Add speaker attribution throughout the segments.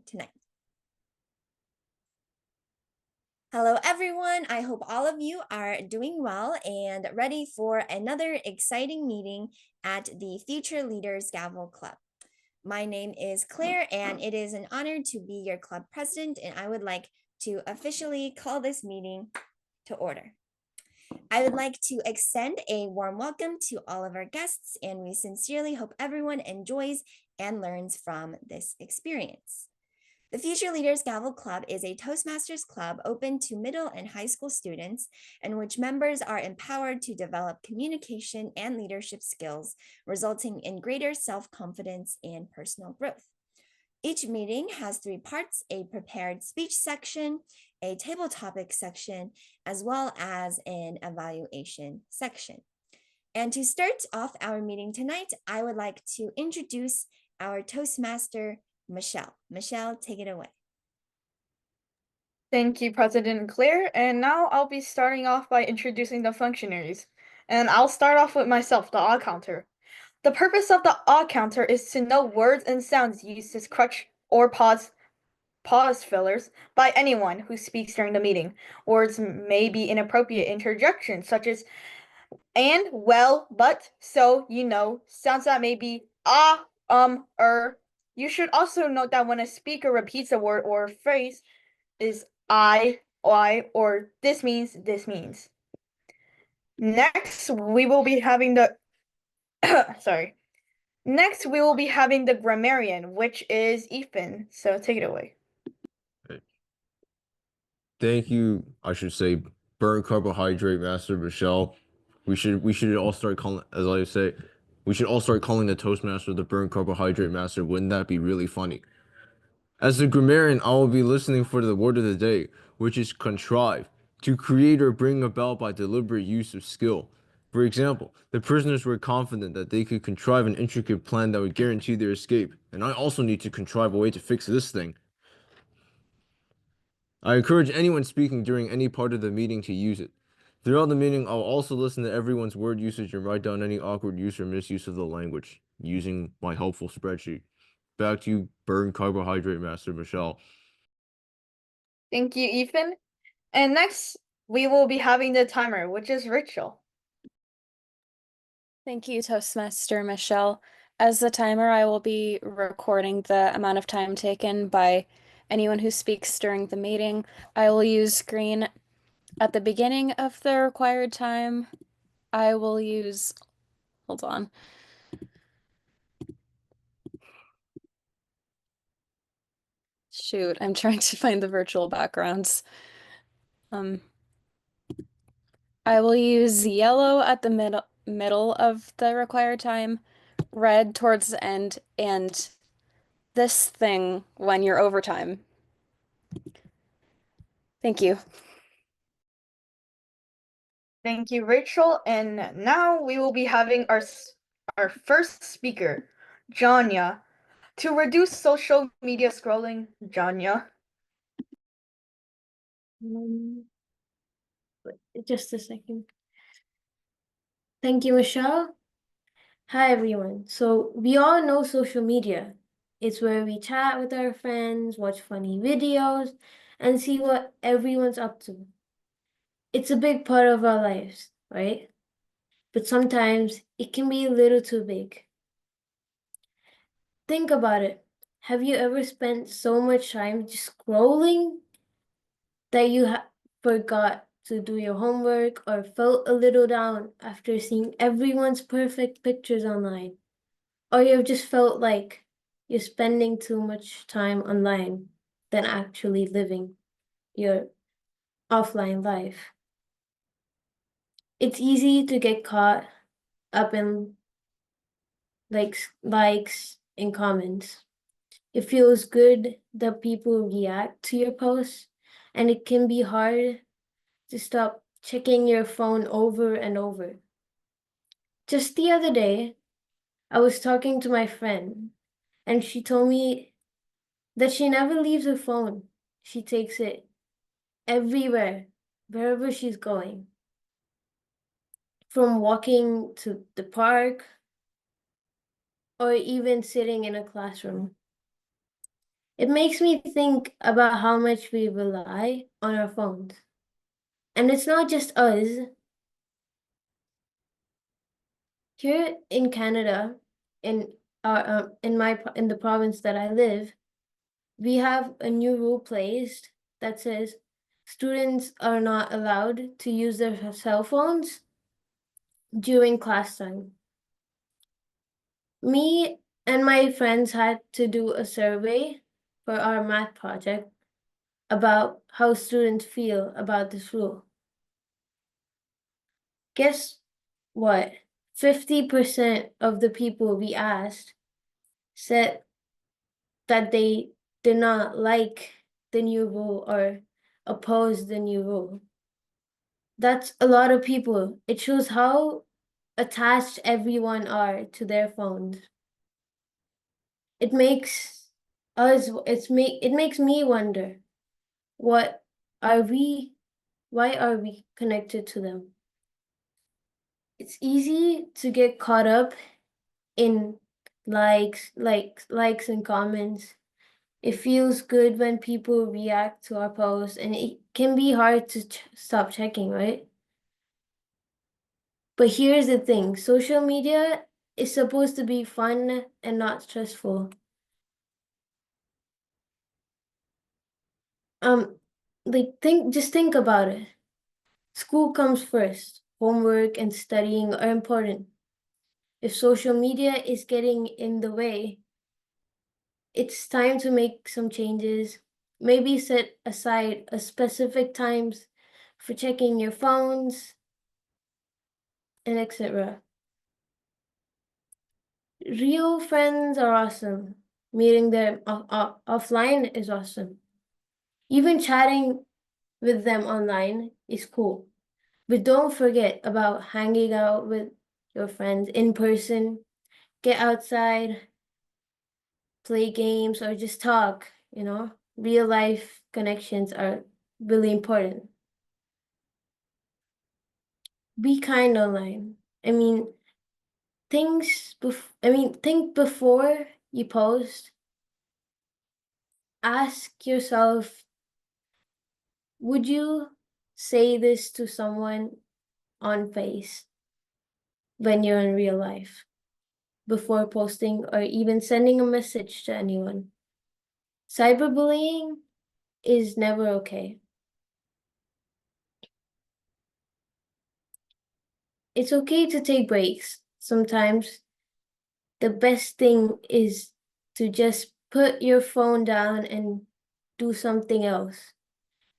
Speaker 1: tonight. Hello, everyone. I hope all of you are doing well and ready for another exciting meeting at the Future Leaders Gavel Club. My name is Claire, and it is an honor to be your club president, and I would like to officially call this meeting to order. I would like to extend a warm welcome to all of our guests, and we sincerely hope everyone enjoys and learns from this experience. The Future Leaders Gavel Club is a Toastmasters club open to middle and high school students, in which members are empowered to develop communication and leadership skills, resulting in greater self-confidence and personal growth. Each meeting has 3 parts: a prepared speech section, a table topic section, as well as an evaluation section. And to start off our meeting tonight, I would like to introduce our Toastmaster, Michelle. Michelle, take it away.
Speaker 2: Thank you, President Claire. And now I'll be starting off by introducing the functionaries. And I'll start off with myself, the odd counter. The purpose of the odd counter is to know words and sounds used as crutch or pause fillers by anyone who speaks during the meeting. Words may be inappropriate interjections such as and, well, but, so, you know, sounds that may be You should also note that when a speaker repeats a word or phrase is I, or this means, this means. Next, we will be having the sorry. Next, we will be having the grammarian, which is Ethan. So take it away.
Speaker 3: Thank you, I should say, burnt carbohydrate master Michelle. We should all start calling, as I say, we should all start calling the Toastmaster the burnt carbohydrate master. Wouldn't that be really funny? As the grammarian, I will be listening for the word of the day, which is contrive, to create or bring about by deliberate use of skill. For example, the prisoners were confident that they could contrive an intricate plan that would guarantee their escape, and I also need to contrive a way to fix this thing. I encourage anyone speaking during any part of the meeting to use it. Throughout the meeting, I'll also listen to everyone's word usage and write down any awkward use or misuse of the language using my helpful spreadsheet. Back to you, burn carbohydrate master Michelle.
Speaker 2: Thank you, Ethan. And next, we will be having the timer, which is Rachel.
Speaker 4: Thank you, Toastmaster Michelle. As the timer, I will be recording the amount of time taken by anyone who speaks during the meeting. I will use green at the beginning of the required time. I will use, hold on. Shoot, I'm trying to find the virtual backgrounds. I will use yellow at the middle of the required time, red towards the end, and this thing when you're over time. Thank you.
Speaker 2: Thank you, Rachel. And now we will be having our first speaker, Janya. To reduce social media scrolling, Janya.
Speaker 5: Just a second. Thank you, Michelle. Hi, everyone. So we all know social media. It's where we chat with our friends, watch funny videos, and see what everyone's up to. It's a big part of our lives, right? But sometimes it can be a little too big. Think about it. Have you ever spent so much time just scrolling that you forgot to do your homework or felt a little down after seeing everyone's perfect pictures online? Or you've just felt like you're spending too much time online than actually living your offline life? It's easy to get caught up in likes and comments. It feels good that people react to your posts, and it can be hard to stop checking your phone over and over. Just the other day, I was talking to my friend, and she told me that she never leaves her phone. She takes it everywhere, wherever she's going. From walking to the park, or even sitting in a classroom. It makes me think about how much we rely on our phones. And it's not just us. Here in Canada, in in the province that I live, we have a new rule placed that says students are not allowed to use their cell phones during class time. Me and my friends had to do a survey for our math project about how students feel about this rule. Guess what? 50% of the people we asked said that they did not like the new rule or oppose the new rule. That's a lot of people. It shows how attached everyone are to their phones. It makes it makes me wonder, what are we why are we connected to them? It's easy to get caught up in likes and comments. It feels good when people react to our posts, and it can be hard to stop checking, right? But here's the thing, social media is supposed to be fun and not stressful. Just think about it. School comes first. Homework and studying are important. If social media is getting in the way, it's time to make some changes. Maybe set aside a specific times for checking your phones and etc. Real friends are awesome. Meeting them offline is awesome. Even chatting with them online is cool. But don't forget about hanging out with your friends in person. Get outside, play games, or just talk, Real life connections are really important. Be kind online. I mean, think before you post. Ask yourself, would you say this to someone on face when you're in real life before posting or even sending a message to anyone? Cyberbullying is never okay. It's okay to take breaks. Sometimes the best thing is to just put your phone down and do something else,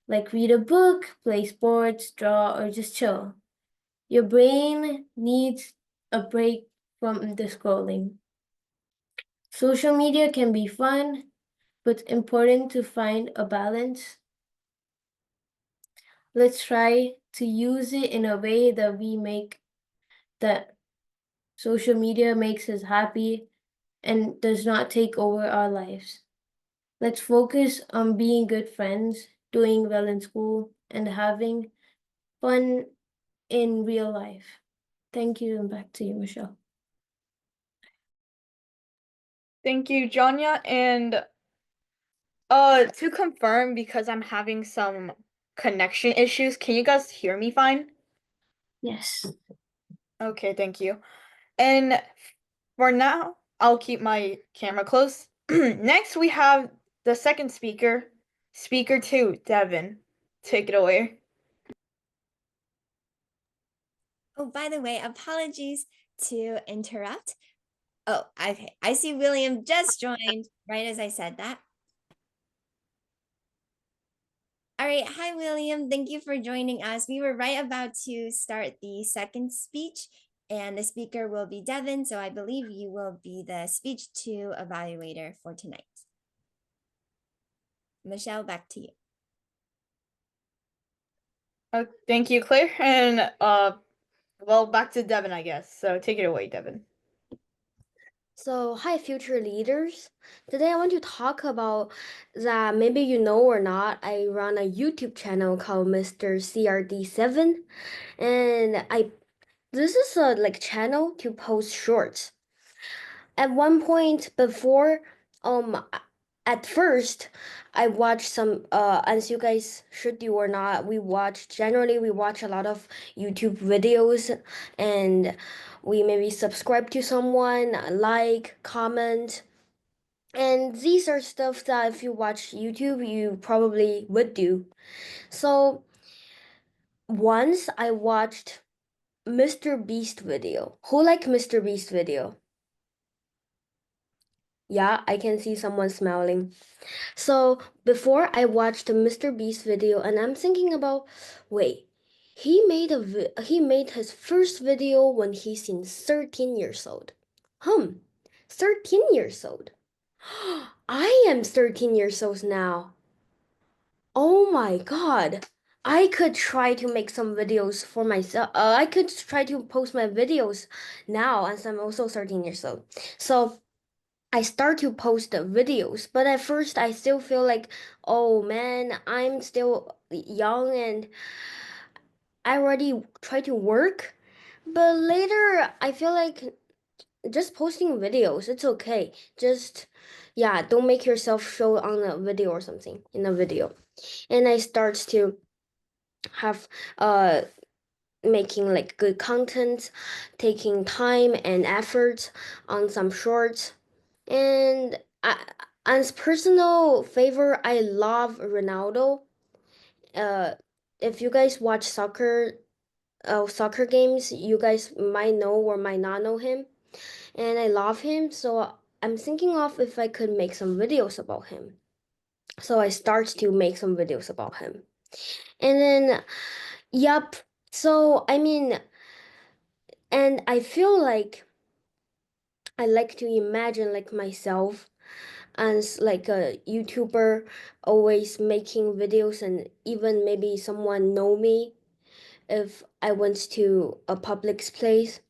Speaker 5: like read a book, play sports, draw, or just chill. Your brain needs a break from the scrolling. Social media can be fun, but important to find a balance. Let's try to use it in a way that social media makes us happy and does not take over our lives. Let's focus on being good friends, doing well in school, and having fun in real life. Thank you, and back to you, Michelle.
Speaker 2: Thank you, Janya. And to confirm, because I'm having some connection issues, can you guys hear me fine?
Speaker 5: Yes.
Speaker 2: Okay, thank you. And for now, I'll keep my camera close. Next, we have the second speaker, speaker 2, Devin. Take it away.
Speaker 1: Oh, by the way, apologies to interrupt. Oh, okay. I see William just joined right as I said that. All right. Hi, William. Thank you for joining us. We were right about to start the second speech, and the speaker will be Devin. So I believe you will be the speech 2 evaluator for tonight. Michelle, back to you.
Speaker 2: Thank you, Claire. And well, back to Devin, I guess. So take it away, Devin.
Speaker 6: So, hi, future leaders. Today, I want to talk about that. Maybe you know or not, I run a YouTube channel called Mr. CRD7, and this is a channel to post shorts. At one point before, at first I watch some as you guys should do or not, we watch a lot of YouTube videos, and we maybe subscribe to someone, like, comment, and these are stuff that if you watch YouTube you probably would do. So once I watched Mr. Beast video. Who like Mr. Beast video? Yeah, I can see someone smiling. So before I watched the Mr. Beast video, and I'm thinking about, wait, he made his first video when he's in 13 years old. 13 years old. I am 13 years old now. Oh my God. I could try to make some videos for myself. I could try to post my videos now as I'm also 13 years old. So I start to post the videos, but at first I still feel like, oh man, I'm still young and I already try to work. But later I feel like just posting videos, it's okay. Just, yeah, don't make yourself show on a video or something in a video. And I start to have making like good content, taking time and effort on some shorts. And as personal favor, I love Ronaldo. Uh, if you guys watch soccer games, you guys might know or might not know him. And I love him, so I'm thinking of if I could make some videos about him. So I start to make some videos about him. And then, yup. So, I mean, and I feel like I like to imagine like myself as like a YouTuber, always making videos, and even maybe someone know me if I went to a public place.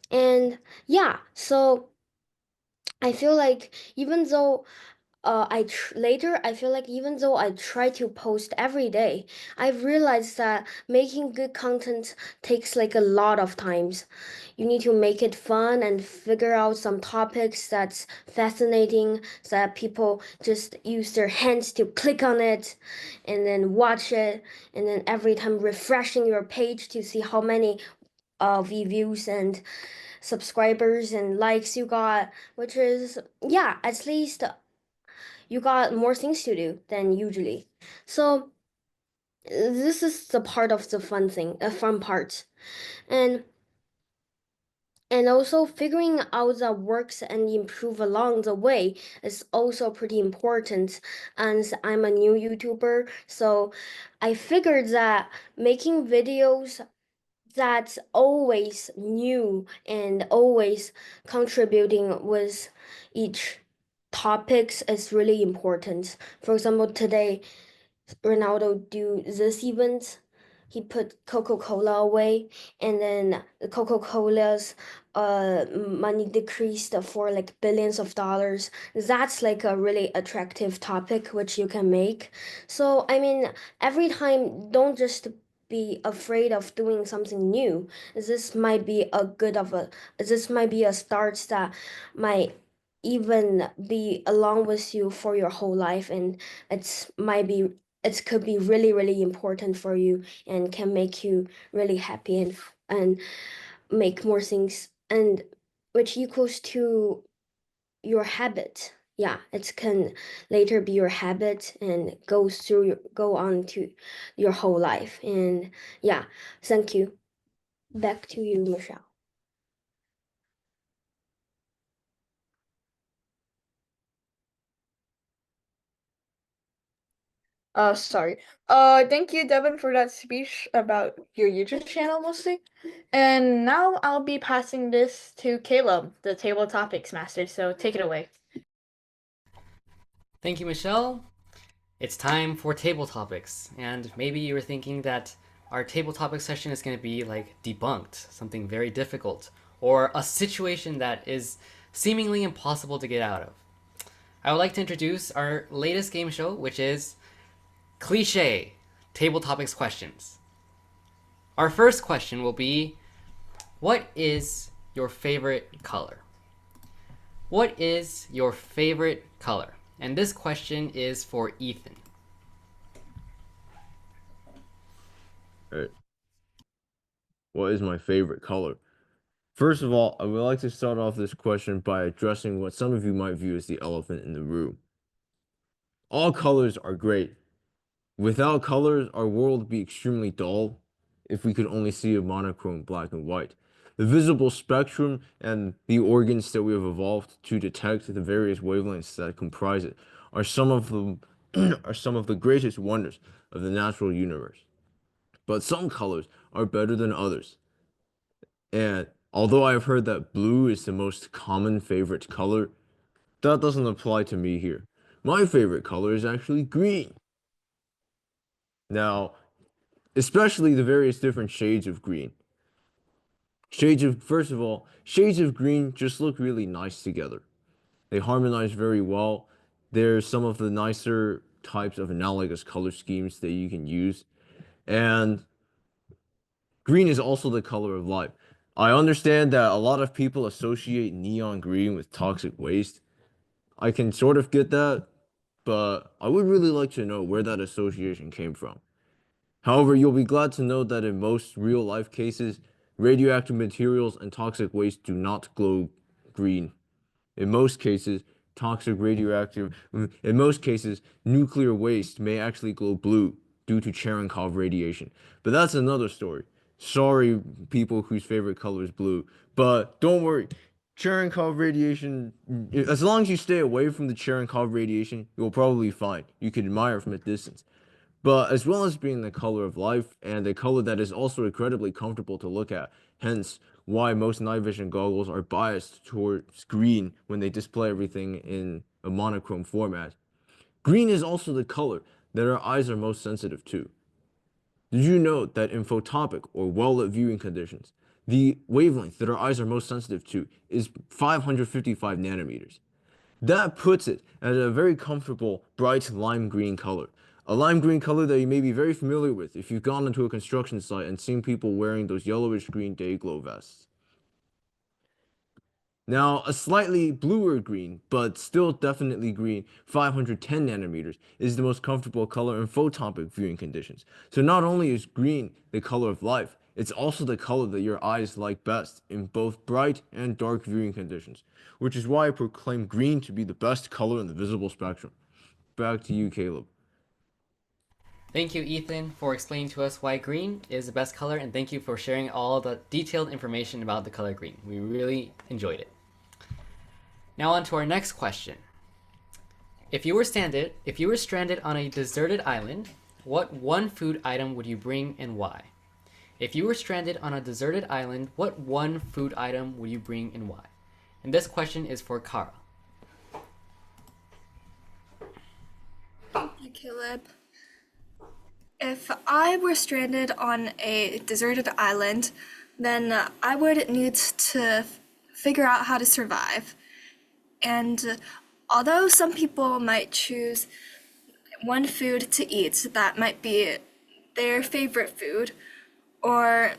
Speaker 6: And yeah, so I feel like even though later I feel like even though I try to post every day, I've realized that making good content takes like a lot of times. You need to make it fun and figure out some topics that's fascinating so that people just use their hands to click on it and then watch it, and then every time refreshing your page to see how many views and subscribers and likes you got, which is, yeah, at least you got more things to do than usually. So this is the part of the fun part. And also figuring out the works and improve along the way is also pretty important. And I'm a new YouTuber, so I figured that making videos that's always new and always contributing with each topics is really important. For example, today Ronaldo do this event, he put Coca-Cola away, and then Coca-Cola's money decreased for like billions of dollars. That's like a really attractive topic which you can make. So I mean, every time don't just be afraid of doing something new. This might be a start that might even be along with you for your whole life, and it could be really really important for you and can make you really happy and make more things, and which equals to your habit. Yeah, it can later be your habit and go on to your whole life. And yeah, thank you. Back to you, Michelle.
Speaker 2: Sorry. Thank you, Devin, for that speech about your YouTube channel mostly. And now I'll be passing this to Caleb, the table topics master. So take it away.
Speaker 7: Thank you, Michelle. It's time for table topics, and maybe you were thinking that our table topic session is going to be like debunked, something very difficult, or a situation that is seemingly impossible to get out of. I would like to introduce our latest game show, which is Cliche Table Topics Questions. Our first question will be, what is your favorite color? What is your favorite color? And this question is for Ethan.
Speaker 3: All right. What is my favorite color? First of all, I would like to start off this question by addressing what some of you might view as the elephant in the room. All colors are great. Without colors, our world would be extremely dull if we could only see a monochrome black and white. The visible spectrum and the organs that we have evolved to detect the various wavelengths that comprise it are some of the are some of the greatest wonders of the natural universe. But some colors are better than others. And although I have heard that blue is the most common favorite color, that doesn't apply to me here. My favorite color is actually green. Now, especially the various different shades of green. First of all, shades of green just look really nice together. They harmonize very well. There's some of the nicer types of analogous color schemes that you can use. And green is also the color of life. I understand that a lot of people associate neon green with toxic waste. I can sort of get that, but I would really like to know where that association came from. However, you'll be glad to know that in most real life cases, radioactive materials and toxic waste do not glow green. In most cases, in most cases, nuclear waste may actually glow blue due to Cherenkov radiation. But that's another story. Sorry, people whose favorite color is blue. But don't worry, Cherenkov radiation, as long as you stay away from the Cherenkov radiation, you'll probably be fine. You can admire it from a distance. But as well as being the color of life and a color that is also incredibly comfortable to look at, hence why most night vision goggles are biased towards green when they display everything in a monochrome format. Green is also the color that our eyes are most sensitive to. Did you know that in photopic or well-lit viewing conditions, the wavelength that our eyes are most sensitive to is 555 nanometers? That puts it at a very comfortable, bright lime green color. A lime green color that you may be very familiar with if you've gone into a construction site and seen people wearing those yellowish green day glow vests. Now, a slightly bluer green, but still definitely green, 510 nanometers, is the most comfortable color in photopic viewing conditions. So not only is green the color of life, it's also the color that your eyes like best in both bright and dark viewing conditions, which is why I proclaim green to be the best color in the visible spectrum. Back to you, Caleb.
Speaker 7: Thank you, Ethan, for explaining to us why green is the best color, and thank you for sharing all the detailed information about the color green. We really enjoyed it. Now on to our next question. If you were stranded on a deserted island, what one food item would you bring and why? If you were stranded on a deserted island, what one food item would you bring and why? And this question is for Kara.
Speaker 8: Thank you, Caleb. If I were stranded on a deserted island, then I would need to figure out how to survive. And although some people might choose one food to eat that might be their favorite food, or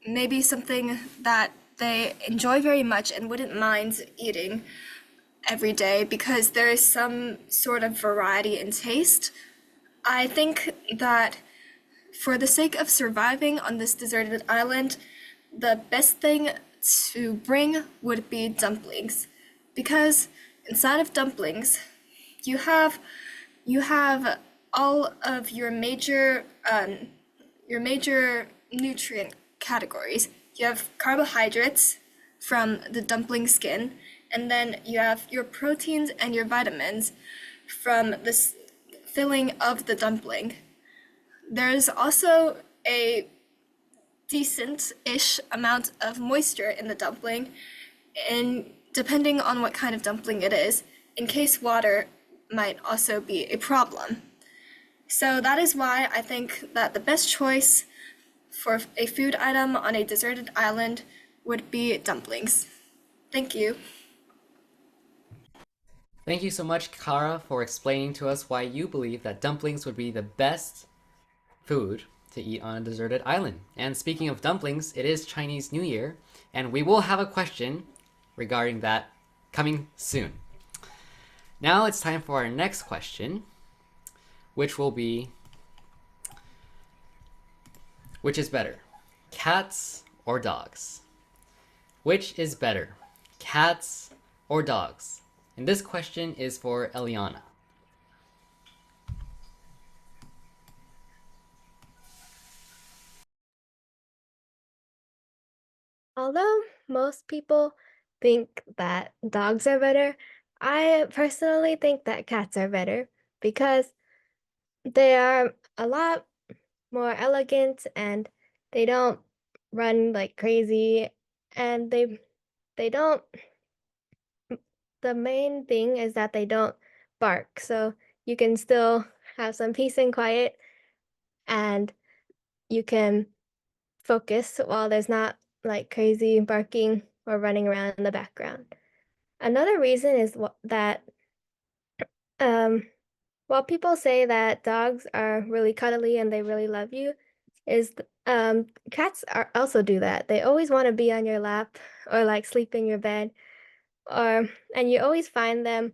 Speaker 8: maybe something that they enjoy very much and wouldn't mind eating every day because there is some sort of variety in taste, I think that for the sake of surviving on this deserted island, the best thing to bring would be dumplings. Because inside of dumplings, you have all of your major nutrient categories. You have carbohydrates from the dumpling skin, and then you have your proteins and your vitamins from the filling of the dumpling. There's also a decent-ish amount of moisture in the dumpling, and depending on what kind of dumpling it is, in case water might also be a problem. So that is why I think that the best choice for a food item on a deserted island would be dumplings. Thank you.
Speaker 7: Thank you so much, Kara, for explaining to us why you believe that dumplings would be the best food to eat on a deserted island. And speaking of dumplings, it is Chinese New Year, and we will have a question regarding that coming soon. Now it's time for our next question, which will be, which is better, cats or dogs? Which is better, cats or dogs? And this question is for Eliana.
Speaker 9: Although most people think that dogs are better, I personally think that cats are better because they are a lot more elegant and they don't run like crazy and they don't the main thing is that they don't bark. So you can still have some peace and quiet and you can focus while there's not like crazy barking or running around in the background. Another reason is that um, while people say that dogs are really cuddly and they really love you, cats are also do that. They always want to be on your lap or like sleep in your bed, and you always find them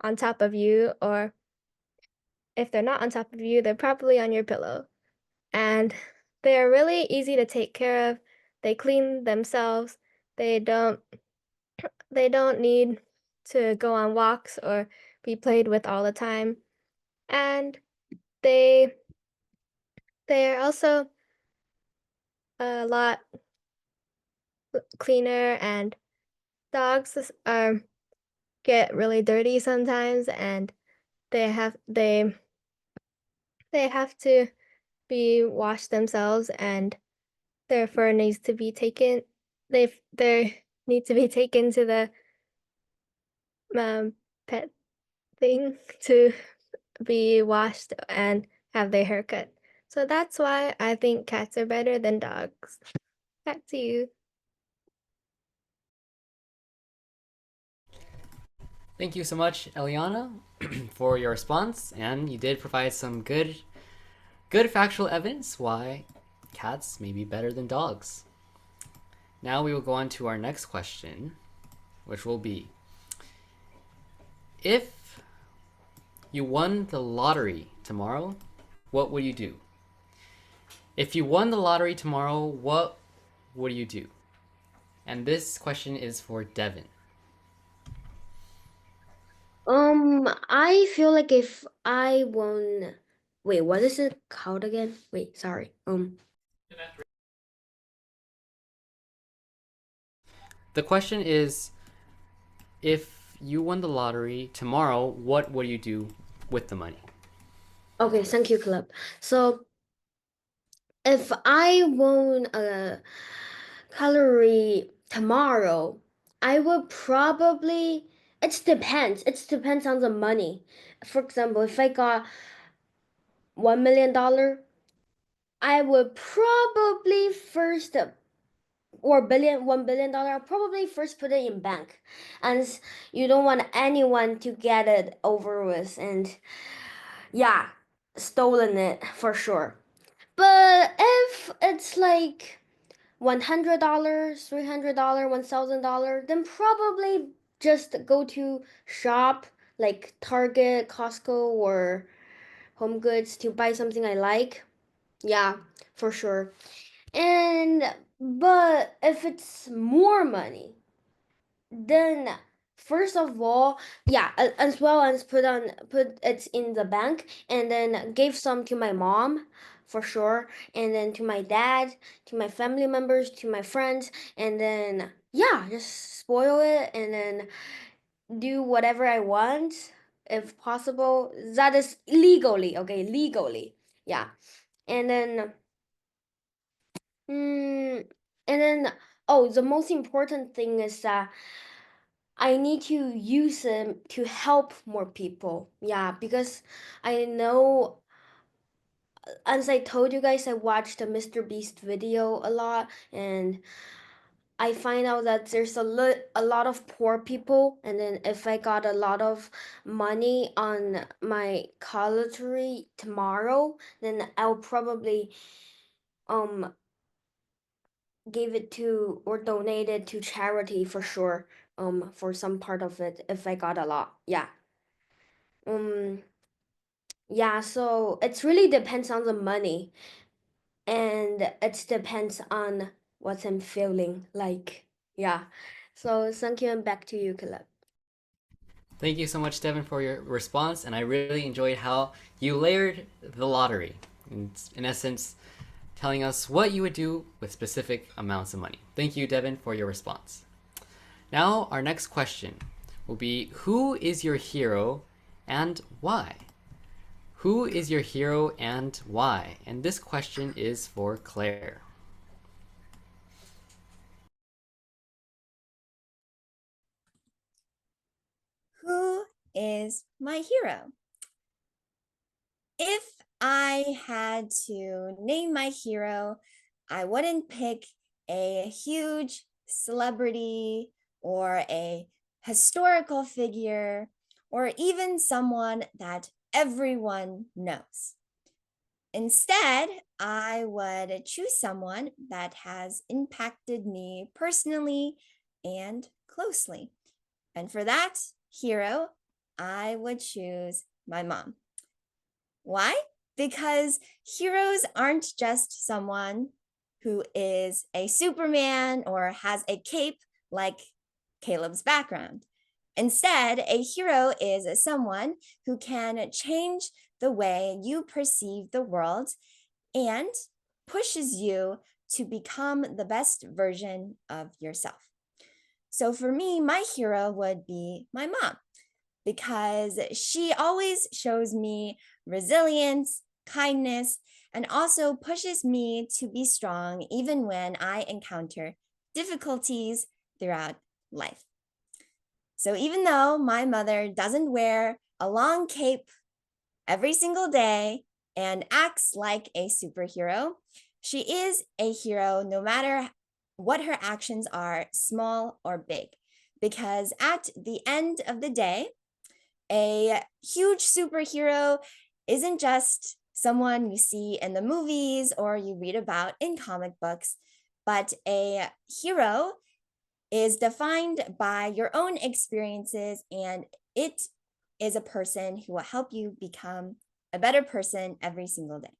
Speaker 9: on top of you, or if they're not on top of you, they're probably on your pillow. And they are really easy to take care of. They clean themselves. They don't they don't need to go on walks or be played with all the time. And they they are also a lot cleaner and dogs are get really dirty sometimes and they have they they have to be washed themselves and their fur needs to be taken they need to be taken to the pet thing to be washed and have their hair cut. So that's why I think cats are better than dogs. Back to you.
Speaker 7: Thank you so much, Eliana, for your response, and you did provide some good factual evidence why cats may be better than dogs. Now we will go on to our next question, which will be, if you won the lottery tomorrow, what would you do? If you won the lottery tomorrow, what would you do? And this question is for Devin.
Speaker 6: I feel like if I won, wait, what is it called again? Wait, sorry.
Speaker 7: The question is, if you won the lottery tomorrow, what would you do with the money?
Speaker 6: Okay, thank you, Club. So if I won a calorie tomorrow, I would probably, it depends. It depends on the money. For example, if I got $1 million, I would probably first or $1 billion, I'll probably first put it in bank, and you don't want anyone to get it over with and yeah, stolen it for sure. But if it's like $100, $300, $1,000, then probably just go to shop like Target, Costco, or Home Goods to buy something I like. Yeah, for sure. And but if it's more money, then first of all, yeah, as well as put it in the bank and then gave some to my mom for sure, and then to my dad, to my family members, to my friends, and then yeah, just spoil it and then do whatever I want if possible. That is legally, okay, legally. Yeah. And then Mm, and then, oh, the most important thing is that I need to use them to help more people. Yeah, because I know, as I told you guys, I watched a Mr. Beast video a lot, and I find out that there's a lot of poor people, and then if I got a lot of money on my calorie tomorrow, then I'll probably um give it to or donate it to charity for sure, for some part of it if I got a lot. Yeah. Yeah, so it really depends on the money, and it depends on what I'm feeling like. Yeah. So thank you, and back to you, Caleb.
Speaker 7: Thank you so much, Devin, for your response, and I really enjoyed how you layered the lottery. In essence, telling us what you would do with specific amounts of money. Thank you, Devin, for your response. Now, our next question will be, who is your hero and why? Who is your hero and why? And this question is for Claire.
Speaker 1: Who is my hero? If I had to name my hero, I wouldn't pick a huge celebrity or a historical figure or even someone that everyone knows. Instead, I would choose someone that has impacted me personally and closely. And for that hero, I would choose my mom. Why? Because heroes aren't just someone who is a Superman or has a cape like Caleb's background. Instead, a hero is someone who can change the way you perceive the world and pushes you to become the best version of yourself. So for me, my hero would be my mom because she always shows me resilience, kindness, and also pushes me to be strong even when I encounter difficulties throughout life. So even though my mother doesn't wear a long cape every single day and acts like a superhero, she is a hero no matter what her actions are, small or big. Because at the end of the day, a huge superhero isn't just someone you see in the movies or you read about in comic books, but a hero is defined by your own experiences, and it is a person who will help you become a better person every single day.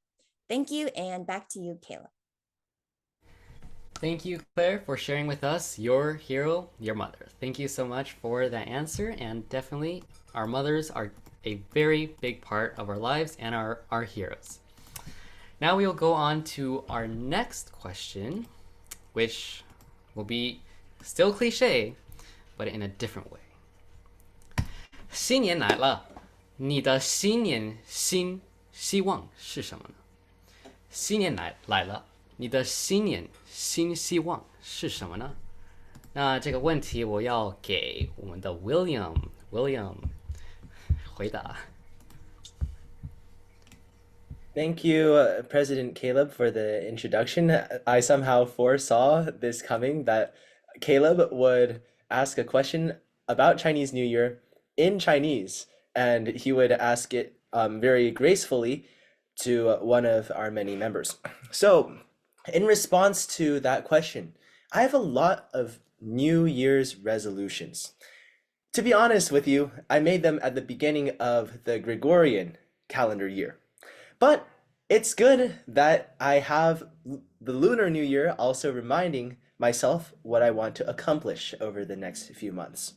Speaker 1: Thank you, and back to you, Caleb.
Speaker 7: Thank you, Claire, for sharing with us your hero, your mother. Thank you so much for that answer, and definitely our mothers are a very big part of our lives and our heroes. Now we will go on to our next question, which will be still cliche, but in a different way. 新年来了，你的新年新希望是什么呢？新年来了，你的新年新希望是什么呢？那这个问题我要给我们的 William 回答。
Speaker 10: Thank you, President Caleb, for the introduction. I somehow foresaw this coming, that Caleb would ask a question about Chinese New Year in Chinese, and he would ask it very gracefully to one of our many members. So, in response to that question, I have a lot of New Year's resolutions. To be honest with you, I made them at the beginning of the Gregorian calendar year. But it's good that I have the Lunar New Year also reminding myself what I want to accomplish over the next few months.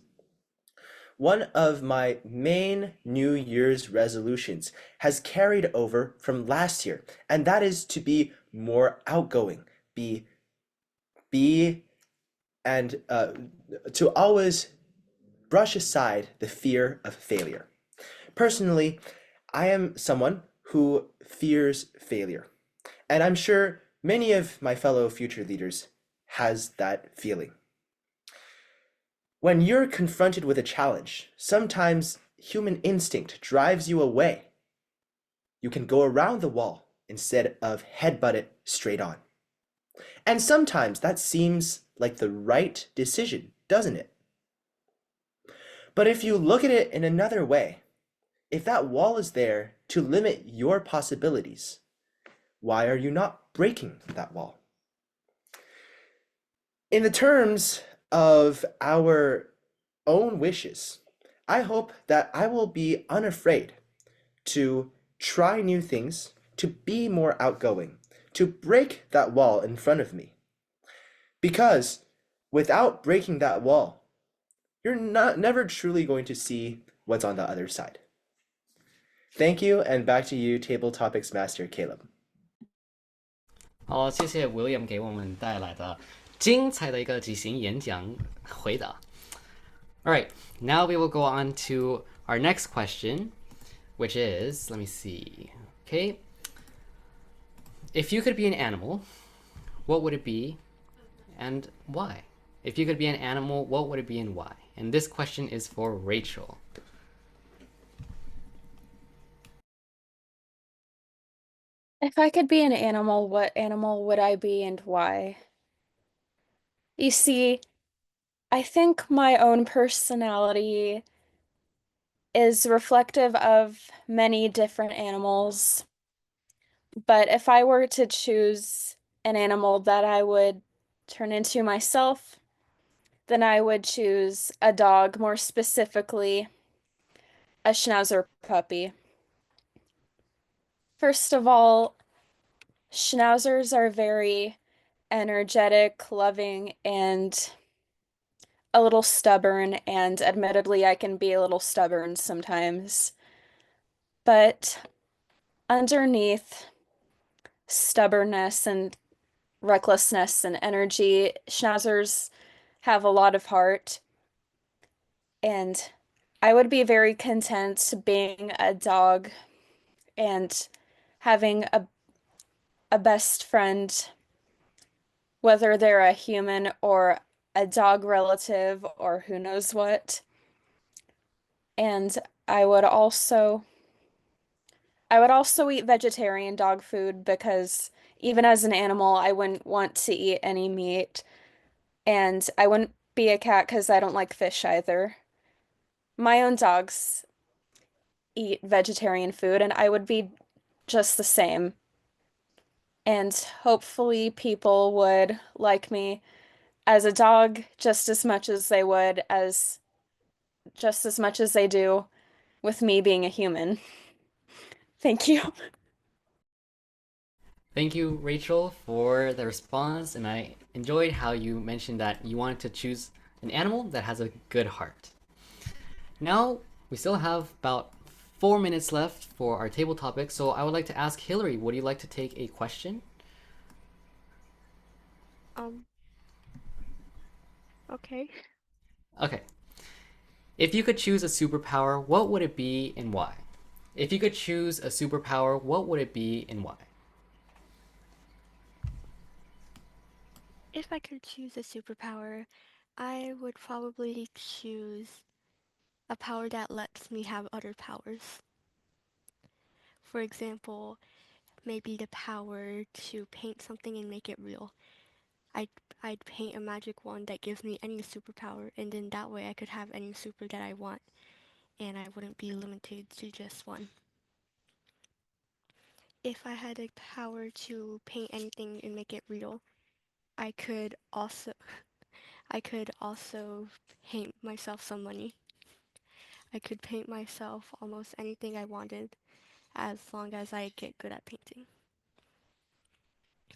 Speaker 10: One of my main New Year's resolutions has carried over from last year, and that is to be more outgoing, and to always brush aside the fear of failure. Personally, I am someone who fears failure, and I'm sure many of my fellow future leaders has that feeling. When you're confronted with a challenge, sometimes human instinct drives you away. You can go around the wall instead of headbutt it straight on. And sometimes that seems like the right decision, doesn't it? But if you look at it in another way, if that wall is there to limit your possibilities, why are you not breaking that wall? In the terms of our own wishes, I hope that I will be unafraid to try new things, to be more outgoing, to break that wall in front of me. Because without breaking that wall, you're never truly going to see what's on the other side. Thank you, and back to you, Table Topics Master Caleb.
Speaker 7: 好，谢谢 William 给我们带来的精彩的一个即兴演讲回答。All right, now we will go on to our next question, which is, let me see, okay. If you could be an animal, what would it be and why? If you could be an animal, what would it be and why? And this question is for Rachel.
Speaker 4: If I could be an animal, what animal would I be and why? You see, I think my own personality is reflective of many different animals. But if I were to choose an animal that I would turn into myself, then I would choose a dog, more specifically, a Schnauzer puppy. First of all, Schnauzers are very energetic, loving, and a little stubborn, and admittedly, I can be a little stubborn sometimes. But underneath stubbornness and recklessness and energy, Schnauzers have a lot of heart, and I would be very content being a dog and having a best friend, whether they're a human or a dog relative or who knows what. And I would also eat vegetarian dog food because even as an animal, I wouldn't want to eat any meat. And I wouldn't be a cat because I don't like fish either. My own dogs eat vegetarian food, and I would be just the same. And hopefully, people would like me as a dog just as much as they do with me being a human. Thank you.
Speaker 7: Thank you, Rachel, for the response, and I enjoyed how you mentioned that you wanted to choose an animal that has a good heart. Now, we still have about 4 minutes left for our table topic, so I would like to ask Hillary, would you like to take a question?
Speaker 11: Okay.
Speaker 7: Okay. If you could choose a superpower, what would it be and why? If you could choose a superpower, what would it be and why?
Speaker 11: If I could choose a superpower, I would probably choose a power that lets me have other powers. For example, maybe the power to paint something and make it real. I'd paint a magic wand that gives me any superpower, and then that way I could have any super that I want, and I wouldn't be limited to just one. If I had a power to paint anything and make it real, I could also paint myself some money. I could paint myself almost anything I wanted as long as I get good at painting.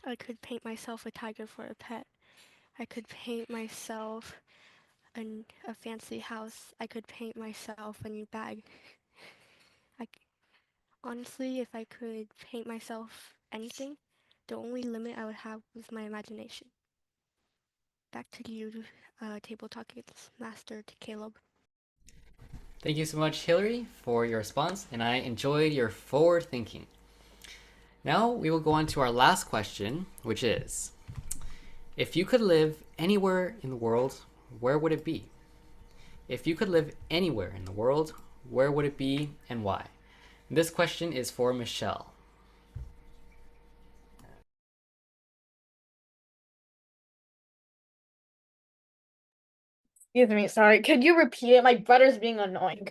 Speaker 11: I could paint myself a tiger for a pet. I could paint myself a fancy house. I could paint myself a new bag. Honestly, if I could paint myself anything, the only limit I would have was my imagination. Back to you, Table Topics Master to Caleb.
Speaker 7: Thank you so much, Hillary, for your response, and I enjoyed your forward thinking. Now we will go on to our last question, which is, if you could live anywhere in the world, where would it be? If you could live anywhere in the world, where would it be and why? This question is for Michelle.
Speaker 2: Excuse me, sorry. Could you repeat it? My brother's being annoying.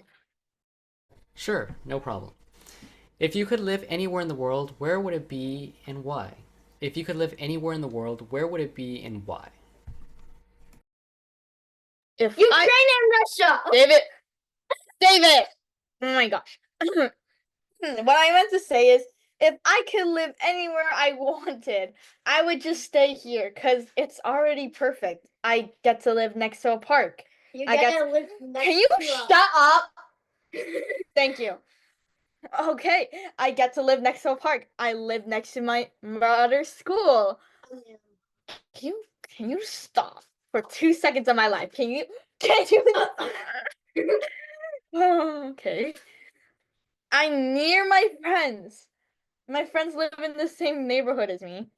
Speaker 7: Sure, no problem. If you could live anywhere in the world, where would it be and why? If you could live anywhere in the world, where would it be and why?
Speaker 2: If
Speaker 6: Ukraine and Russia!
Speaker 2: David, David! Oh my gosh. What I meant to say is, if I could live anywhere I wanted, I would just stay here because it's already perfect. I get to live next to a park.
Speaker 5: You
Speaker 2: I
Speaker 5: get
Speaker 2: get
Speaker 5: to live next
Speaker 2: Can you
Speaker 5: to
Speaker 2: shut up? Thank you. Okay, I get to live next to a park. I live next to my brother's school. Can you stop for 2 seconds of my life? Can you Okay. I'm near my friends. My friends live in the same neighborhood as me.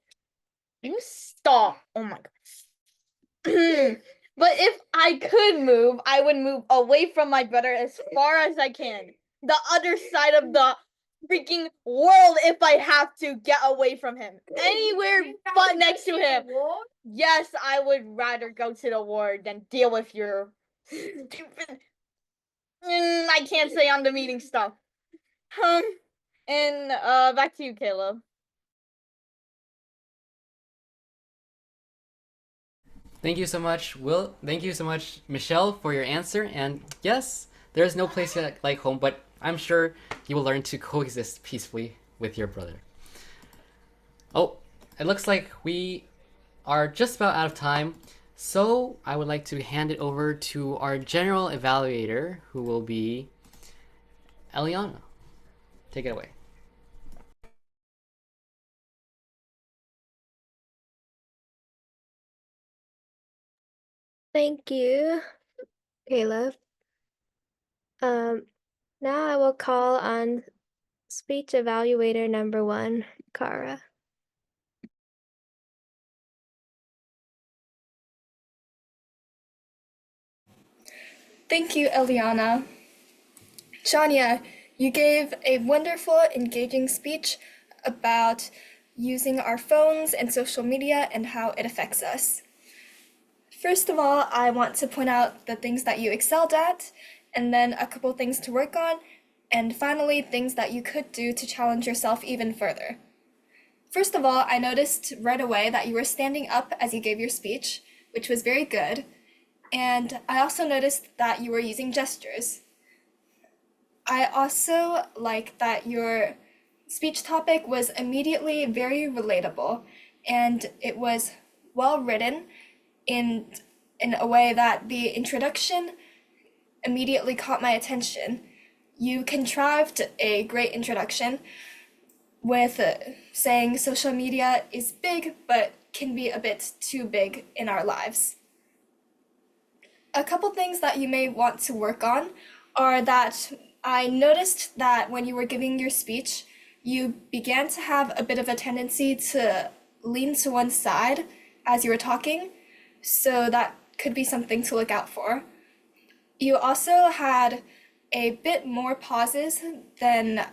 Speaker 2: Can you stop? Oh my god. But if I could move, I would move away from my brother as far as I can. The other side of the freaking world if I have to get away from him. Anywhere but next to him. Yes, I would rather go to the war than deal with your stupid. I can't say on the meeting stuff. And back to you, Caleb.
Speaker 7: Thank you so much, Will. Thank you so much, Michelle, for your answer. And yes, there is no place like home, but I'm sure you will learn to coexist peacefully with your brother. Oh, it looks like we are just about out of time. So I would like to hand it over to our general evaluator, who will be Eliana. Take it away.
Speaker 9: Thank you, Caleb. Now I will call on speech evaluator number 1, Kara.
Speaker 8: Thank you, Eliana. Shania, you gave a wonderful, engaging speech about using our phones and social media and how it affects us. First of all, I want to point out the things that you excelled at, and then a couple things to work on, and finally, things that you could do to challenge yourself even further. First of all, I noticed right away that you were standing up as you gave your speech, which was very good, and I also noticed that you were using gestures. I also like that your speech topic was immediately very relatable, and it was well written in a way that the introduction immediately caught my attention. You contrived a great introduction with saying social media is big, but can be a bit too big in our lives. A couple things that you may want to work on are that I noticed that when you were giving your speech, you began to have a bit of a tendency to lean to one side as you were talking, so that could be something to look out for. You also had a bit more pauses than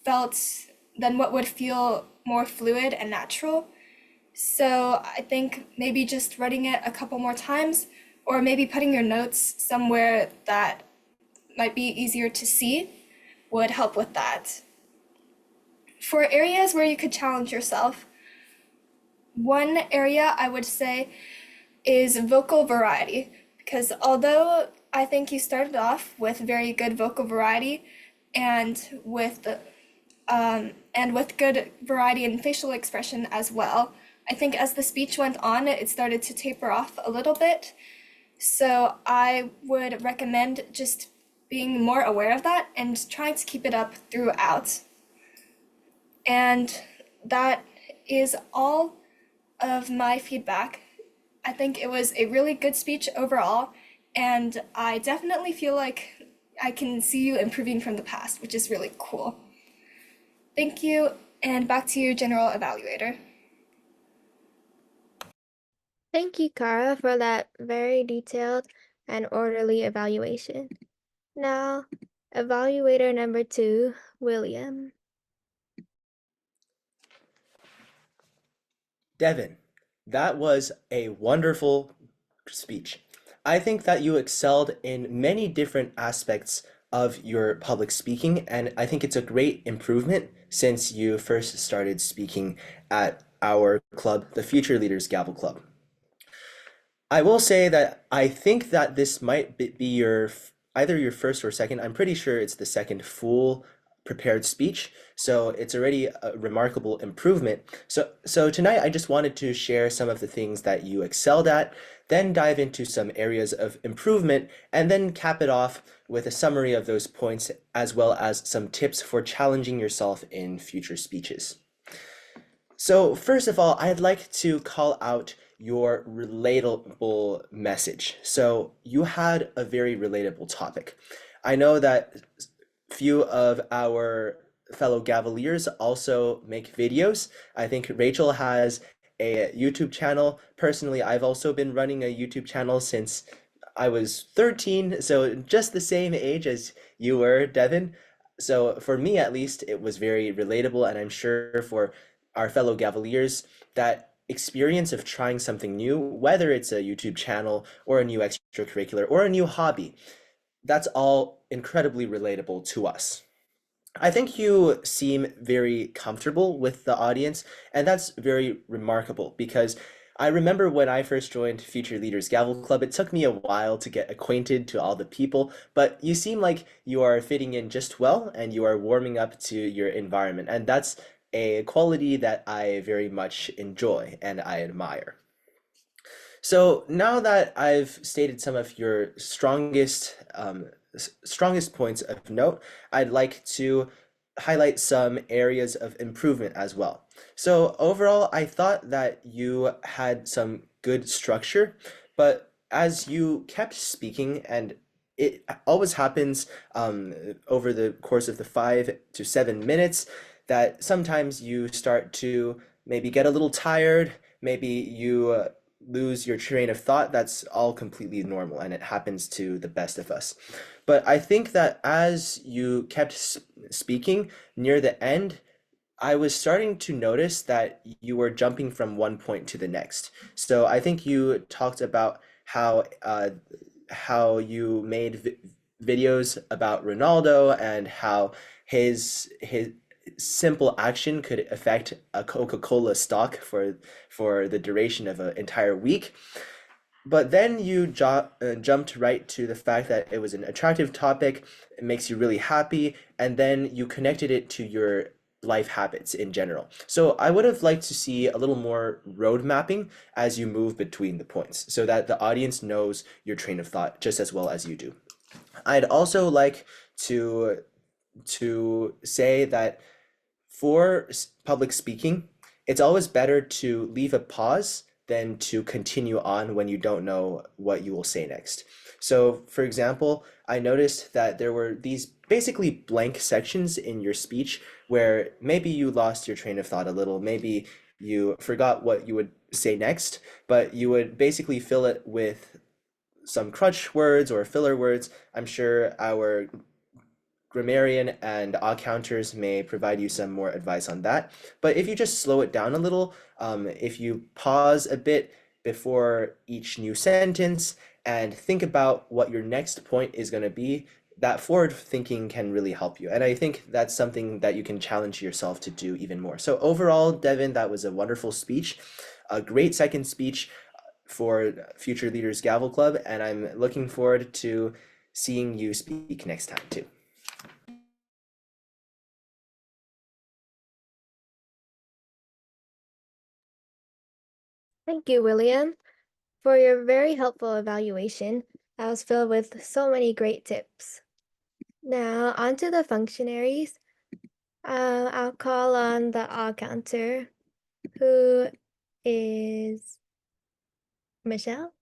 Speaker 8: what would feel more fluid and natural. So I think maybe just writing it a couple more times, or maybe putting your notes somewhere that might be easier to see would help with that. For areas where you could challenge yourself, one area I would say is vocal variety, because although I think you started off with very good vocal variety and with good variety in facial expression as well, I think as the speech went on, it started to taper off a little bit. So I would recommend just being more aware of that and trying to keep it up throughout. And that is all of my feedback. I think it was a really good speech overall, and I definitely feel like I can see you improving from the past, which is really cool. Thank you, and back to you, General Evaluator.
Speaker 9: Thank you, Kara, for that very detailed and orderly evaluation. Now, evaluator number 2, William.
Speaker 10: Devin, that was a wonderful speech. I think that you excelled in many different aspects of your public speaking, and I think it's a great improvement since you first started speaking at our club, the Future Leaders Gavel Club. I will say that I think that this might be your either your first or second, I'm pretty sure it's the second full prepared speech. So it's already a remarkable improvement. So tonight I just wanted to share some of the things that you excelled at, then dive into some areas of improvement, and then cap it off with a summary of those points, as well as some tips for challenging yourself in future speeches. So first of all, I'd like to call out your relatable message. So you had a very relatable topic. I know that few of our fellow Gavaliers also make videos. I think Rachel has a YouTube channel. Personally, I've also been running a YouTube channel since I was 13, so just the same age as you were, Devin. So for me, at least, it was very relatable, and I'm sure for our fellow Gavaliers, that experience of trying something new, whether it's a YouTube channel or a new extracurricular or a new hobby, that's all incredibly relatable to us. I think you seem very comfortable with the audience, and that's very remarkable because I remember when I first joined Future Leaders Gavel Club, it took me a while to get acquainted to all the people, but you seem like you are fitting in just well and you are warming up to your environment, and that's a quality that I very much enjoy and I admire. So now that I've stated some of your strongest points of note, I'd like to highlight some areas of improvement as well. So overall, I thought that you had some good structure, but as you kept speaking, and it always happens over the course of the 5 to 7 minutes, that sometimes you start to maybe get a little tired, maybe you lose your train of thought. That's all completely normal, and it happens to the best of us. But I think that as you kept speaking near the end, I was starting to notice that you were jumping from one point to the next. So I think you talked about how you made videos about Ronaldo and how his simple action could affect a Coca-Cola stock for the duration of an entire week. But then you jumped right to the fact that it was an attractive topic, it makes you really happy, and then you connected it to your life habits in general. So I would have liked to see a little more road mapping as you move between the points so that the audience knows your train of thought just as well as you do. I'd also like to say that for public speaking, it's always better to leave a pause than to continue on when you don't know what you will say next. So, for example, I noticed that there were these basically blank sections in your speech where maybe you lost your train of thought a little, maybe you forgot what you would say next, but you would basically fill it with some crutch words or filler words. I'm sure our grammarian and counters may provide you some more advice on that. But if you just slow it down a little, if you pause a bit before each new sentence and think about what your next point is going to be, that forward thinking can really help you. And I think that's something that you can challenge yourself to do even more. So overall, Devin, that was a wonderful speech, a great second speech for Future Leaders Gavel Club, and I'm looking forward to seeing you speak next time too.
Speaker 9: Thank you, William, for your very helpful evaluation. That was filled with so many great tips. Now, on to the functionaries. I'll call on the all counter, who is Michelle.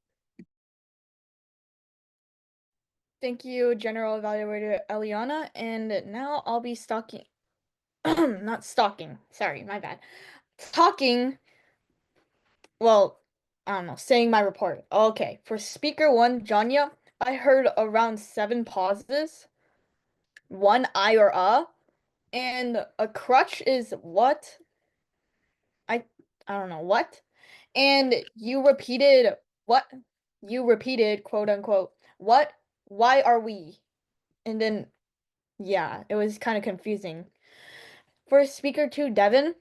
Speaker 2: Thank you, General Evaluator Eliana. And now I'll be stalking, not stalking, sorry, my bad. Talking, well, I don't know, saying my report. Okay, for speaker one, Janya, I heard around 7 pauses, 1 I or and a crutch is what? I don't know, what? And you repeated what? You repeated, quote unquote, what? Why are we? And then, yeah, it was kind of confusing. For speaker two, Devin,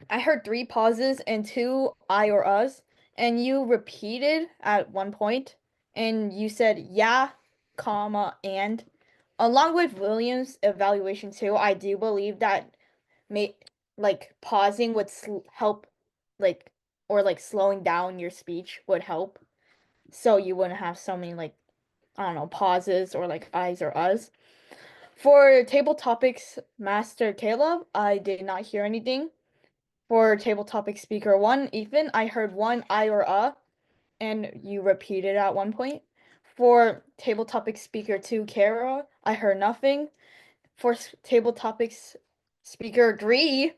Speaker 2: I heard 3 pauses and 2 I or us, and you repeated at one point, and you said, yeah, comma, and. Along with Williams' evaluation too, I do believe that pausing would help, or slowing down your speech would help, so you wouldn't have so many I don't know, pauses or I's or us. For table topics, Master Caleb, I did not hear anything. For table topic speaker 1, Ethan, I heard one I or and you repeated at one point. For table topic speaker 2, Kara, I heard nothing. For table topics speaker 3,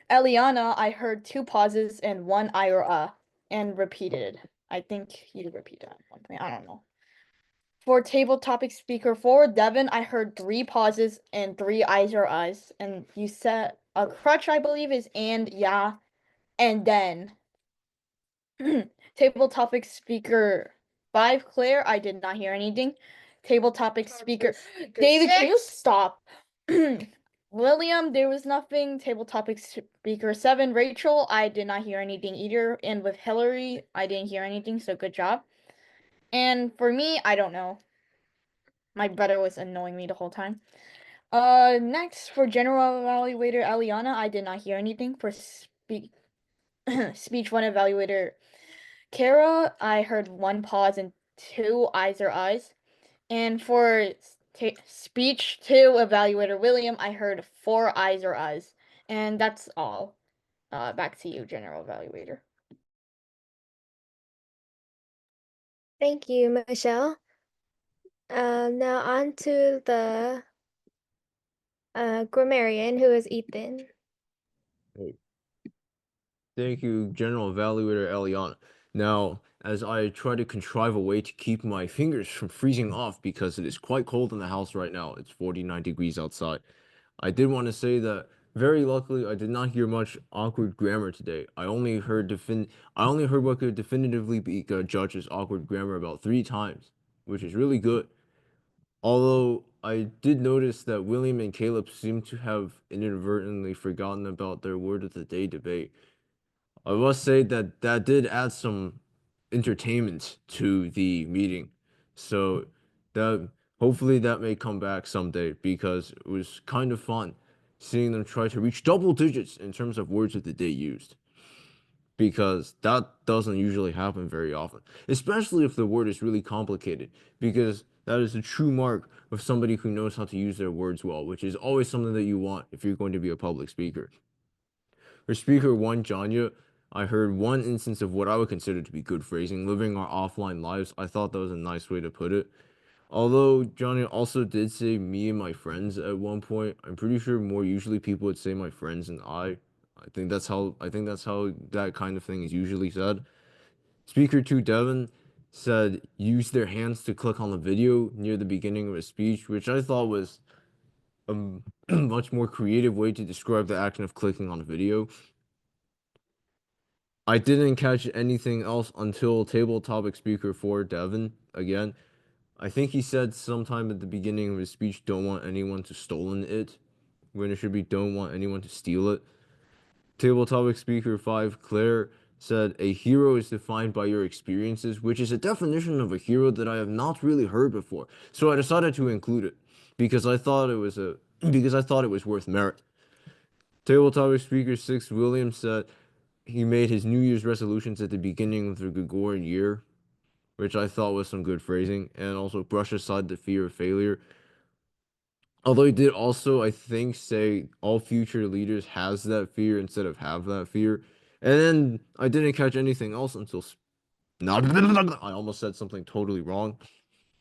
Speaker 2: Eliana, I heard 2 pauses and 1 I or and repeated. I think you repeated at one point. I don't know. For table topic speaker 4, Devin, I heard 3 pauses and 3 I's or I's. And you said a crutch, I believe, is and, yeah, and then. Table topic speaker 5, Claire, I did not hear anything. Table topic speaker David, can you stop? William, there was nothing. Table topic speaker 7, Rachel, I did not hear anything either. And with Hillary, I didn't hear anything, so good job. And for me, I don't know. My brother was annoying me the whole time. Next, for general evaluator Eliana, I did not hear anything. For speech 1 evaluator Kara, I heard 1 pause and 2 I's or I's. And for speech 2 evaluator William, I heard 4 I's or I's. And that's all. Back to you, general evaluator.
Speaker 9: Thank you, Michelle. Now on to the grammarian, who is Ethan.
Speaker 3: Thank you, General Evaluator Eliana. Now, as I try to contrive a way to keep my fingers from freezing off because it is quite cold in the house right now, it's 49 degrees outside, I did want to say that very luckily I did not hear much awkward grammar today. I only heard what could definitively be judged as awkward grammar about 3 times, which is really good. Although I did notice that William and Caleb seem to have inadvertently forgotten about their word of the day debate. I must say that that did add some entertainment to the meeting. So that hopefully that may come back someday because it was kind of fun seeing them try to reach double digits in terms of words of the day used. Because that doesn't usually happen very often, especially if the word is really complicated, because that is a true mark of somebody who knows how to use their words well, which is always something that you want if you're going to be a public speaker. For speaker 1, Janya, I heard 1 instance of what I would consider to be good phrasing, living our offline lives. I thought that was a nice way to put it. Although Janya also did say me and my friends at one point, I'm pretty sure more usually people would say my friends and I. I think that's how that kind of thing is usually said. Speaker 2, Devin, said use their hands to click on the video near the beginning of a speech, which I thought was a much more creative way to describe the action of clicking on a video. I didn't catch anything else until table topic speaker 4, Devin, again. I think he said sometime at the beginning of his speech, don't want anyone to stolen it, when it should be don't want anyone to steal it. Table topic speaker 5, Claire, said a hero is defined by your experiences, which is a definition of a hero that I have not really heard before. So I decided to include it because I thought it was worth merit. Table topic speaker 6, William, said he made his New Year's resolutions at the beginning of the Gregorian year, which I thought was some good phrasing, and also brush aside the fear of failure. Although he did also, I think, say all future leaders has that fear instead of have that fear. And then I didn't catch anything else until I almost said something totally wrong.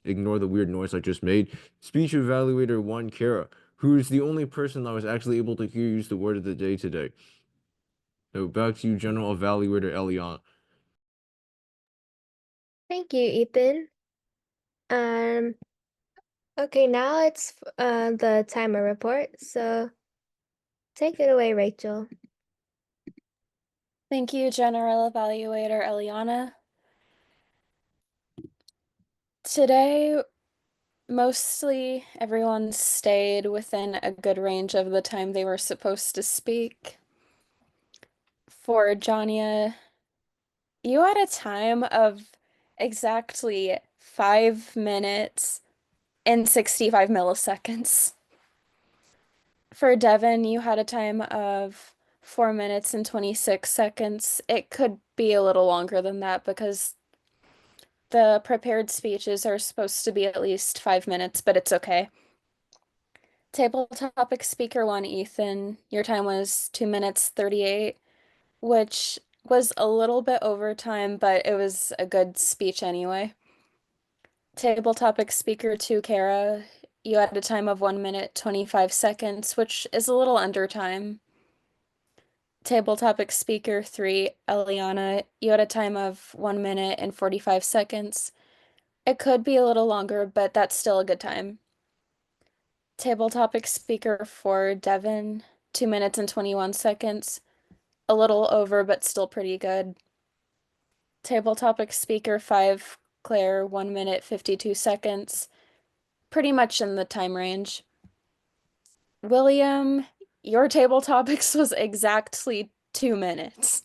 Speaker 3: Ignore the weird noise I just made. Speech evaluator 1, Kara, who is the only person I was actually able to hear use the word of the day today. So back to you, General Evaluator Eliana.
Speaker 9: Thank you, Ethan. Okay, now it's the timer report. So take it away, Rachel.
Speaker 4: Thank you, General Evaluator Eliana. Today, mostly everyone stayed within a good range of the time they were supposed to speak. For Janya, you had a time of exactly 5 minutes in 65 milliseconds. For Devin, you had a time of 4 minutes and 26 seconds. It could be a little longer than that because the prepared speeches are supposed to be at least 5 minutes, but it's okay. Table topic speaker 1, Ethan, your time was 2 minutes 38, which was a little bit over time, but it was a good speech anyway. Table topic speaker 2, Kara, you had a time of 1 minute 25 seconds, which is a little under time. Table topic speaker 3, Eliana, you had a time of 1 minute and 45 seconds. It could be a little longer, but that's still a good time. Table topic speaker 4, Devin, 2 minutes and 21 seconds. A little over, but still pretty good. Table topic speaker 5, Claire, 1 minute 52 seconds. Pretty much in the time range. William, your table topics was exactly 2 minutes.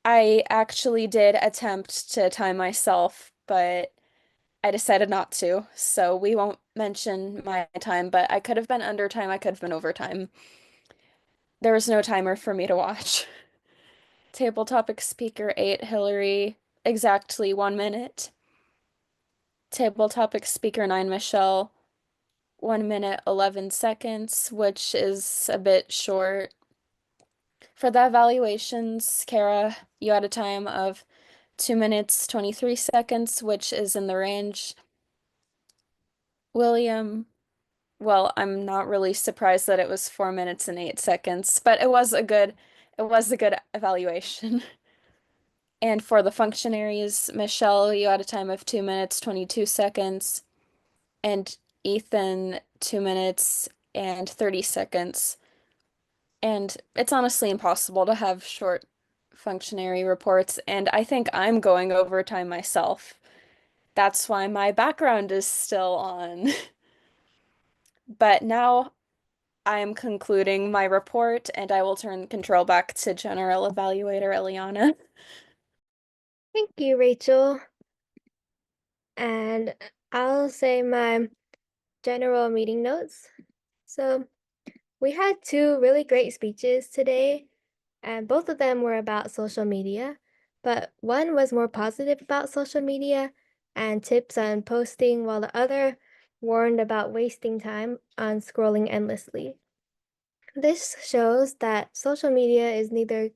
Speaker 4: I actually did attempt to time myself, but I decided not to, so we won't mention my time, but I could have been under time, I could have been over time. There was no timer for me to watch. Table topic speaker 8, Hillary, exactly 1 minute. Table topic speaker 9, Michelle, 1 minute 11 seconds, which is a bit short. For the evaluations, Kara, you had a time of 2 minutes 23 seconds, which is in the range. William, well, I'm not really surprised that it was 4 minutes and 8 seconds, but it was a good evaluation. And for the functionaries, Michelle, you had a time of 2 minutes 22 seconds, and Ethan, 2 minutes and 30 seconds. And it's honestly impossible to have short functionary reports, and I think I'm going over time myself. That's why my background is still on. But now I'm concluding my report, and I will turn control back to General Evaluator Eliana.
Speaker 9: Thank you, Rachel. And I'll say my general meeting notes. So we had two really great speeches today, and both of them were about social media, but one was more positive about social media and tips on posting, while the other warned about wasting time on scrolling endlessly. This shows that social media is neither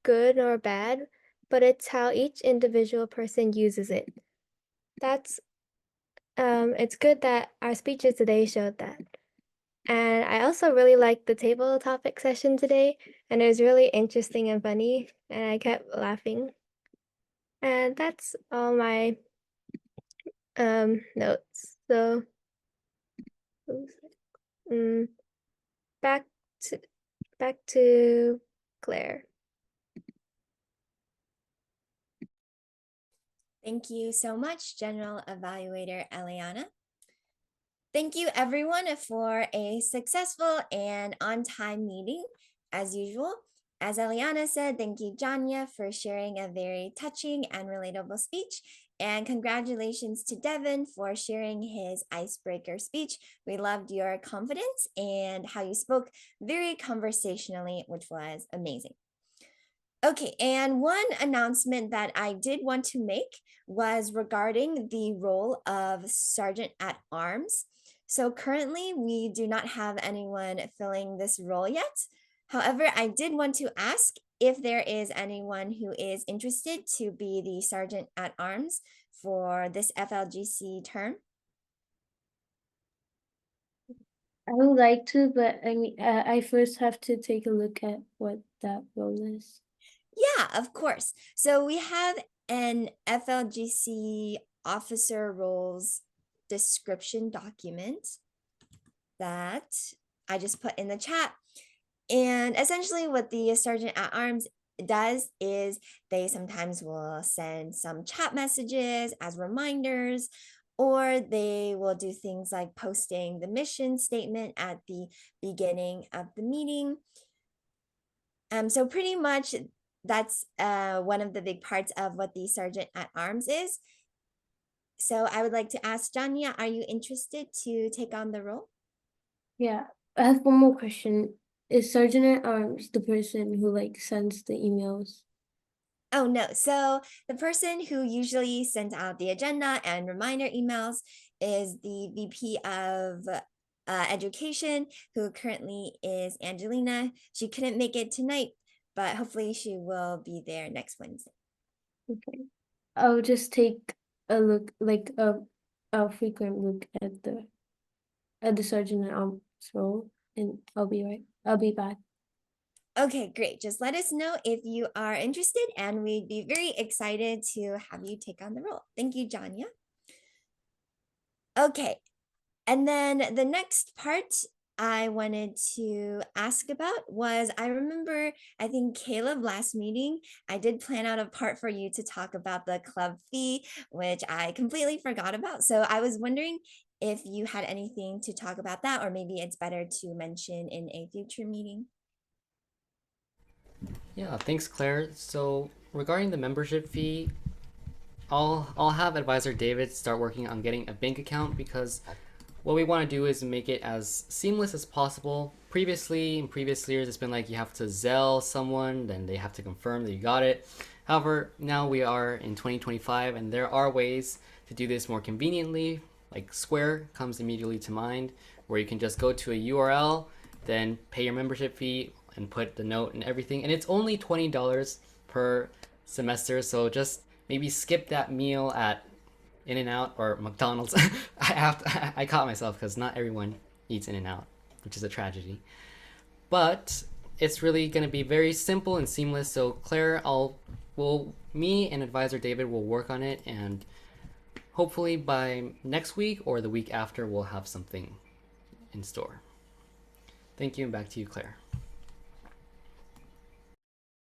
Speaker 9: good nor bad, but it's how each individual person uses it. It's good that our speeches today showed that. And I also really liked the table topic session today, and it was really interesting and funny, and I kept laughing. And that's all my notes. So back to Claire.
Speaker 1: Thank you so much, General Evaluator Eliana. Thank you everyone for a successful and on-time meeting as usual. As Eliana said, thank you, Janya, for sharing a very touching and relatable speech. And congratulations to Devin for sharing his icebreaker speech. We loved your confidence and how you spoke very conversationally, which was amazing. Okay, and one announcement that I did want to make was regarding the role of Sergeant at Arms. So currently we do not have anyone filling this role yet. However, I did want to ask if there is anyone who is interested to be the Sergeant at Arms for this FLGC term.
Speaker 5: I would like to, but I mean, I first have to take a look at what that role is.
Speaker 1: Yeah, of course. So we have an FLGC officer roles description document that I just put in the chat. And essentially what the Sergeant at Arms does is they sometimes will send some chat messages as reminders, or they will do things like posting the mission statement at the beginning of the meeting. So pretty much that's one of the big parts of what the Sergeant at Arms is. So I would like to ask Janya, are you interested to take on the role?
Speaker 5: Yeah, I have one more question. Is Sergeant at Arms the person who like sends the emails?
Speaker 1: Oh, no. So the person who usually sends out the agenda and reminder emails is the VP of Education, who currently is Angelina. She couldn't make it tonight, but hopefully she will be there next Wednesday.
Speaker 5: Okay. I'll just take a look, like a frequent look at the Sergeant at Arms role, and I'll be back.
Speaker 1: Okay, great. Just let us know if you are interested, and we'd be very excited to have you take on the role. Thank you, Janya. Okay, and then the next part I wanted to ask about was, I remember, I think Caleb last meeting, I did plan out a part for you to talk about the club fee, which I completely forgot about. So I was wondering if you had anything to talk about that, or maybe it's better to mention in a future meeting.
Speaker 7: Yeah, thanks, Claire. So regarding the membership fee, I'll have advisor David start working on getting a bank account, because what we want to do is make it as seamless as possible. Previously, in previous years, it's been like you have to Zelle someone, then they have to confirm that you got it. However, now we are in 2025, and there are ways to do this more conveniently. Like Square comes immediately to mind, where you can just go to a URL, then pay your membership fee and put the note and everything. And it's only $20 per semester, so just maybe skip that meal at In-N-Out or McDonald's. I caught myself because not everyone eats In-N-Out, which is a tragedy. But it's really going to be very simple and seamless. So Claire, me and advisor David will work on it, and hopefully by next week or the week after, we'll have something in store. Thank you, and back to you, Claire.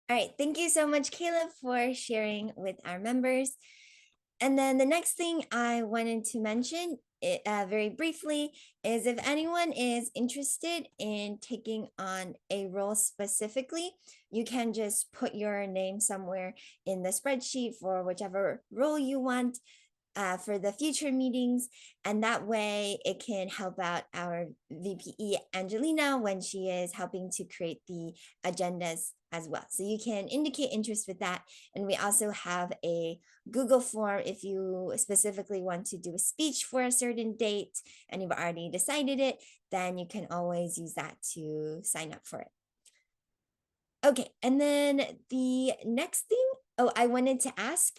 Speaker 1: All right, thank you so much, Caleb, for sharing with our members. And then the next thing I wanted to mention very briefly is, if anyone is interested in taking on a role specifically, you can just put your name somewhere in the spreadsheet for whichever role you want for the future meetings. And that way it can help out our VPE Angelina when she is helping to create the agendas as well. So you can indicate interest with that. And we also have a Google form if you specifically want to do a speech for a certain date and you've already decided it, then you can always use that to sign up for it. Okay, and then the next thing, I wanted to ask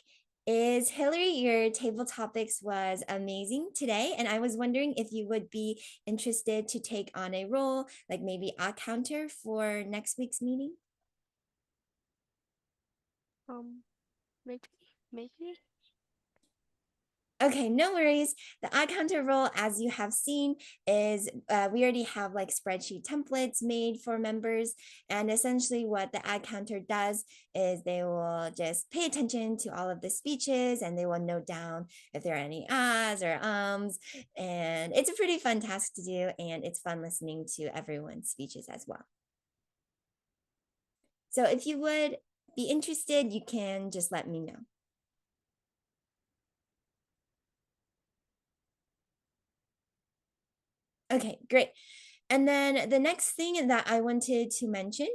Speaker 1: is, Hillary, your table topics was amazing today, and I was wondering if you would be interested to take on a role, like maybe a counter for next week's meeting.
Speaker 11: Maybe.
Speaker 1: Okay, no worries. The ad counter role, as you have seen, is we already have like spreadsheet templates made for members. And essentially what the ad counter does is they will just pay attention to all of the speeches, and they will note down if there are any ahs or ums. And it's a pretty fun task to do, and it's fun listening to everyone's speeches as well. So if you would be interested, you can just let me know. Okay, great. And then the next thing that I wanted to mention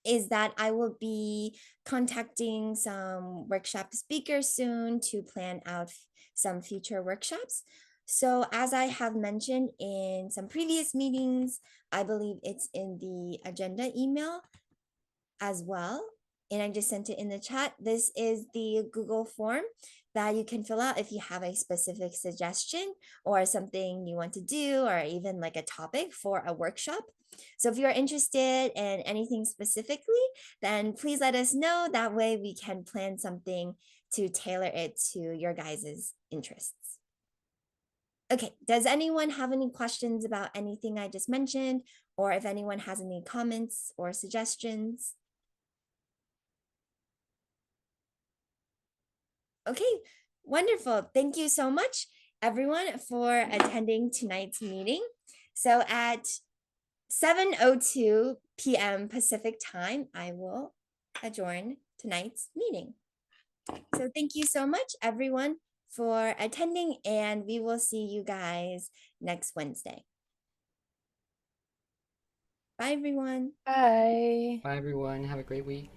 Speaker 1: is that I will be contacting some workshop speakers soon to plan out some future workshops. So as I have mentioned in some previous meetings, I believe it's in the agenda email as well, and I just sent it in the chat. This is the Google form that you can fill out if you have a specific suggestion or something you want to do, or even like a topic for a workshop. So if you're interested in anything specifically, then please let us know. That way we can plan something to tailor it to your guys' interests. Okay, does anyone have any questions about anything I just mentioned, or if anyone has any comments or suggestions? Okay, wonderful. Thank you so much, everyone, for attending tonight's meeting. So at 7:02 p.m. Pacific time, I will adjourn tonight's meeting. So thank you so much, everyone, for attending, and we will see you guys next Wednesday. Bye, everyone.
Speaker 4: Bye.
Speaker 7: Bye, everyone. Have a great week.